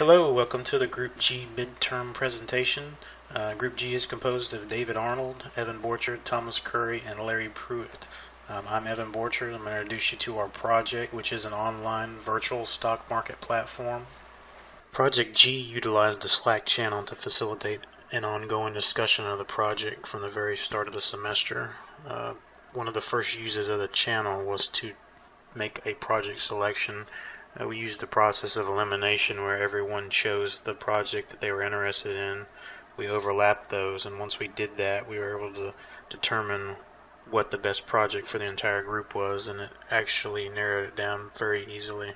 Hello, welcome to the Group G midterm presentation. Group G is composed of David Arnold, Evan Borchard, Thomas Curry, and Larry Pruitt. I'm Evan Borchard. I'm going to introduce you to our project, which is an online virtual stock market platform. Project G utilized the Slack channel to facilitate an ongoing discussion of the project from the very start of the semester. One of the first uses of the channel was to make a project selection. We used the process of elimination where everyone chose the project that they were interested in. We overlapped those, and once we did that, we were able to determine what the best project for the entire group was, and it actually narrowed it down very easily.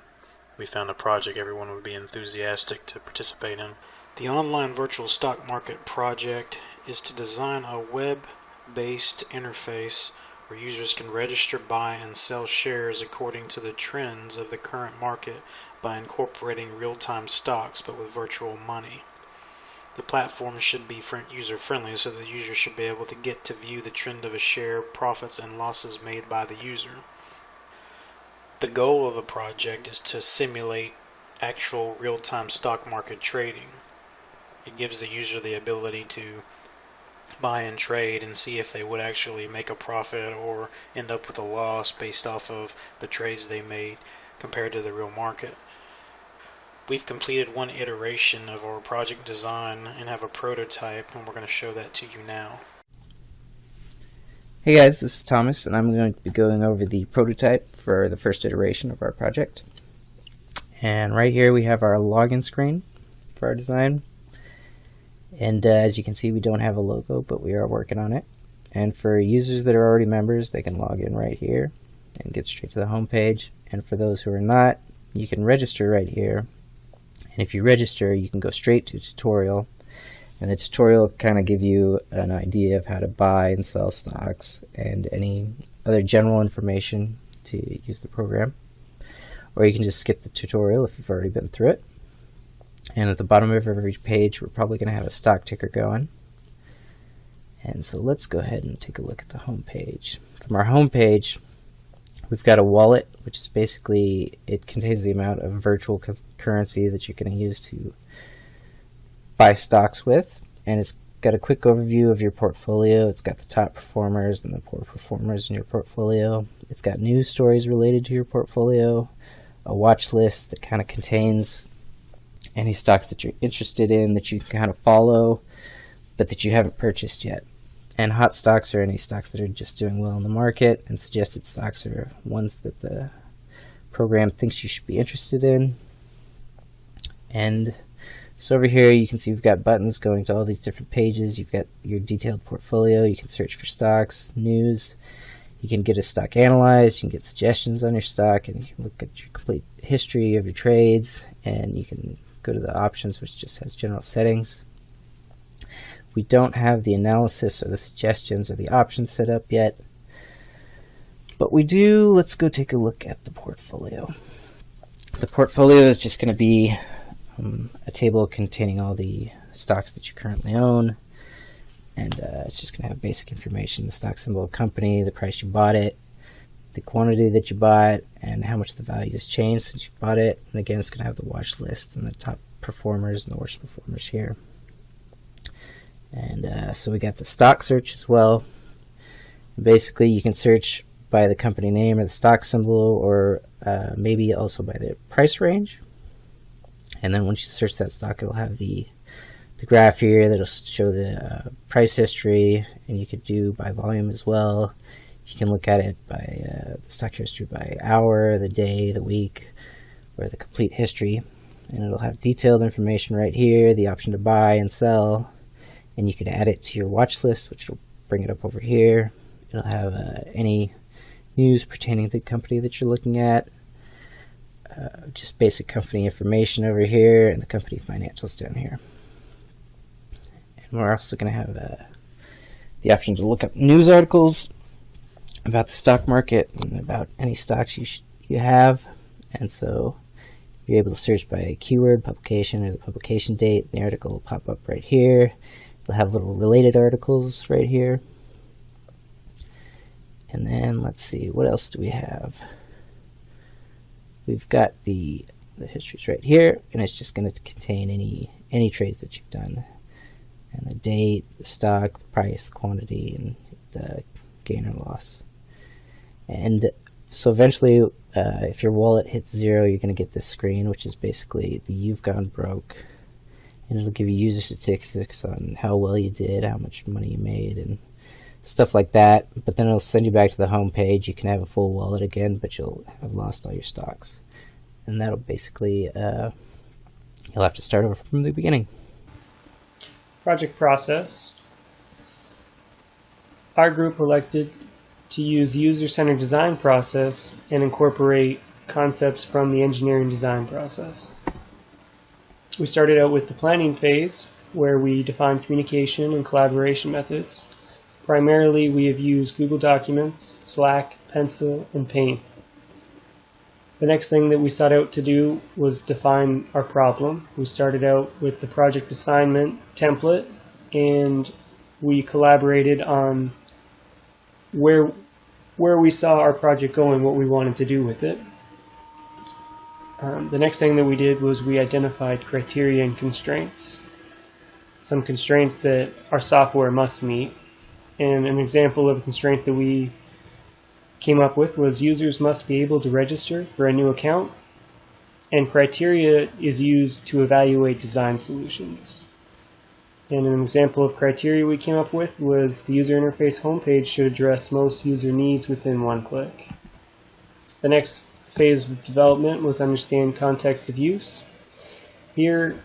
We found a project everyone would be enthusiastic to participate in. The online virtual stock market project is to design a web-based interface where users can register, buy, and sell shares according to the trends of the current market by incorporating real-time stocks but with virtual money. The platform should be user-friendly, so the user should be able to get to view the trend of a share, profits, and losses made by the user. The goal of the project is to simulate actual real-time stock market trading. It gives the user the ability to buy and trade and see if they would actually make a profit or end up with a loss based off of the trades they made compared to the real market. We've completed one iteration of our project design and have a prototype, and we're going to show that to you now. Hey guys, this is Thomas, and I'm going to be going over the prototype for the first iteration of our project. And right here we have our login screen for our design. And as you can see, we don't have a logo, but we are working on it. And for users that are already members, they can log in right here and get straight to the home page. And for those who are not, you can register right here. And if you register, you can go straight to tutorial. And the tutorial will kind of give you an idea of how to buy and sell stocks and any other general information to use the program. Or you can just skip the tutorial if you've already been through it. And at the bottom of every page, we're probably going to have a stock ticker going. And so let's go ahead and take a look at the home page. From our home page, we've got a wallet, which is basically, it contains the amount of virtual currency that you're going to use to buy stocks with. And it's got a quick overview of your portfolio. It's got the top performers and the poor performers in your portfolio. It's got news stories related to your portfolio, a watch list that kind of contains any stocks that you're interested in that you can kind of follow but that you haven't purchased yet. And hot stocks are any stocks that are just doing well in the market, and suggested stocks are ones that the program thinks you should be interested in. And so over here you can see we've got buttons going to all these different pages. You've got your detailed portfolio. You can search for stocks, news. You can get a stock analyzed. You can get suggestions on your stock, and you can look at your complete history of your trades, and you can go to the options, which just has general settings. We don't have the analysis or the suggestions or the options set up yet, but we do. Let's go take a look at the portfolio. The portfolio is just going to be a table containing all the stocks that you currently own, and it's just going to have basic information: the stock symbol of company, the price you bought it, the quantity that you bought, and how much the value has changed since you bought it. And again, it's going to have the watch list and the top performers and the worst performers here. And so we got the stock search as well. Basically, you can search by the company name or the stock symbol, or maybe also by the price range. And then once you search that stock, it'll have the graph here that'll show the price history, and you could do by volume as well. You can look at it by the stock history by hour, the day, the week, or the complete history. And it'll have detailed information right here, the option to buy and sell. And you can add it to your watch list, which will bring it up over here. It'll have any news pertaining to the company that you're looking at. Just basic company information over here, and the company financials down here. And we're also going to have the option to look up news articles about the stock market and about any stocks you have. And so you're able to search by keyword, publication, or the publication date. The article will pop up right here. It'll have little related articles right here. And then let's see, what else do we have? We've got the the history's right here, and it's just going to contain any trades that you've done, and the date, the stock, the price, the quantity, and the gain or loss. And so eventually, if your wallet hits 0, you're going to get this screen, which is basically the "you've gone broke," and it'll give you user statistics on how well you did, how much money you made, and stuff like that. But then it'll send you back to the home page. You can have a full wallet again, but you'll have lost all your stocks. And that'll basically, you'll have to start over from the beginning. Project process. Our group elected to use the user-centered design process and incorporate concepts from the engineering design process. We started out with the planning phase, where we defined communication and collaboration methods. Primarily, we have used Google Documents, Slack, Pencil, and Paint. The next thing that we sought out to do was define our problem. We started out with the project assignment template, and we collaborated on where we saw our project going, what we wanted to do with it. The next thing that we did was we identified criteria and constraints. Some constraints that our software must meet. And an example of a constraint that we came up with was users must be able to register for a new account, and criteria is used to evaluate design solutions. And an example of criteria we came up with was the user interface homepage should address most user needs within one click. The next phase of development was understand context of use. Here,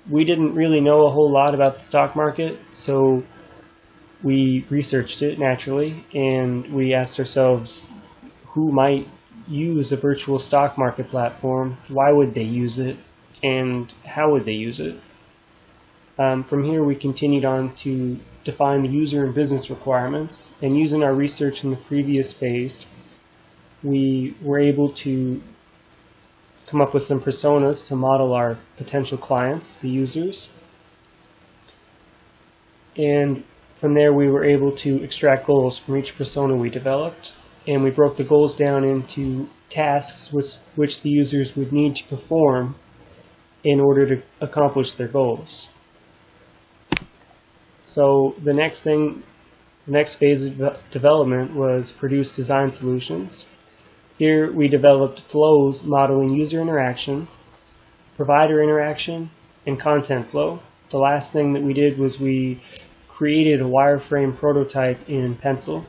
we didn't really know a whole lot about the stock market, so we researched it naturally, and we asked ourselves who might use a virtual stock market platform, why would they use it, and how would they use it. From here, we continued on to define the user and business requirements, and using our research in the previous phase, we were able to come up with some personas to model our potential clients, the users. And from there, we were able to extract goals from each persona we developed, and we broke the goals down into tasks which the users would need to perform in order to accomplish their goals. So the next phase of development was produce design solutions. Here we developed flows modeling user interaction, provider interaction, and content flow. The last thing that we did was we created a wireframe prototype in Pencil.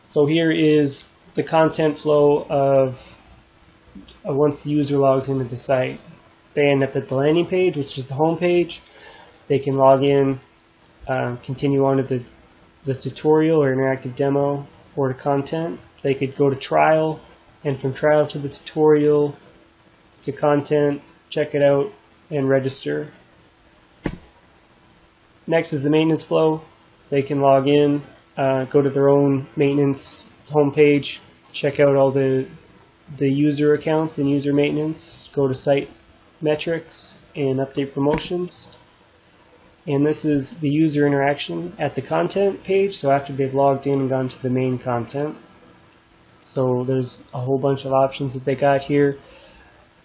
So here is the content flow of once the user logs into the site. They end up at the landing page, which is the home page. They can log in, continue on to the tutorial or interactive demo, or to content. They could go to trial, and from trial to the tutorial to content, check it out, and register. Next is the maintenance flow. They can log in, go to their own maintenance homepage, check out all the user accounts and user maintenance, go to site metrics, and update promotions. And this is the user interaction at the content page, so after they've logged in and gone to the main content. So there's a whole bunch of options that they got here.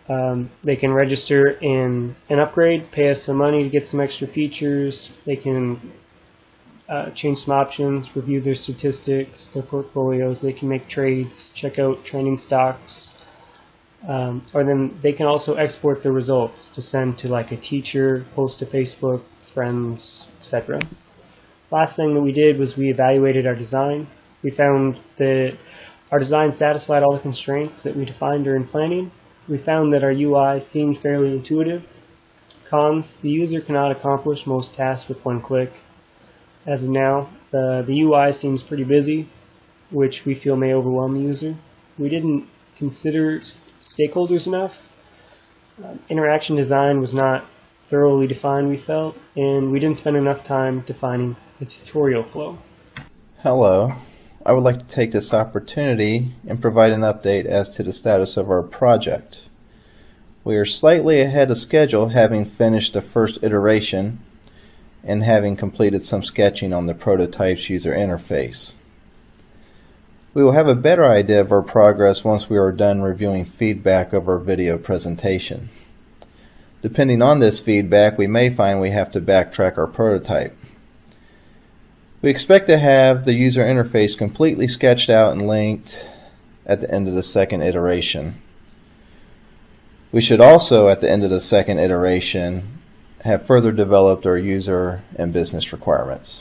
They can register and upgrade, pay us some money to get some extra features. They can change some options, review their statistics, their portfolios. They can make trades, check out trending stocks. Or then they can also export the results to send to like a teacher, post to Facebook, friends, etc. Last thing that we did was we evaluated our design. We found that our design satisfied all the constraints that we defined during planning. We found that our UI seemed fairly intuitive. Cons: the user cannot accomplish most tasks with one click. As of now, the UI seems pretty busy, which we feel may overwhelm the user. We didn't consider stakeholders enough. Interaction design was not thoroughly defined, we felt, and we didn't spend enough time defining the tutorial flow. Hello. I would like to take this opportunity and provide an update as to the status of our project. We are slightly ahead of schedule, having finished the first iteration and having completed some sketching on the prototype's user interface. We will have a better idea of our progress once we are done reviewing feedback of our video presentation. Depending on this feedback, we may find we have to backtrack our prototype. We expect to have the user interface completely sketched out and linked at the end of the second iteration. We should also, at the end of the second iteration, have further developed our user and business requirements.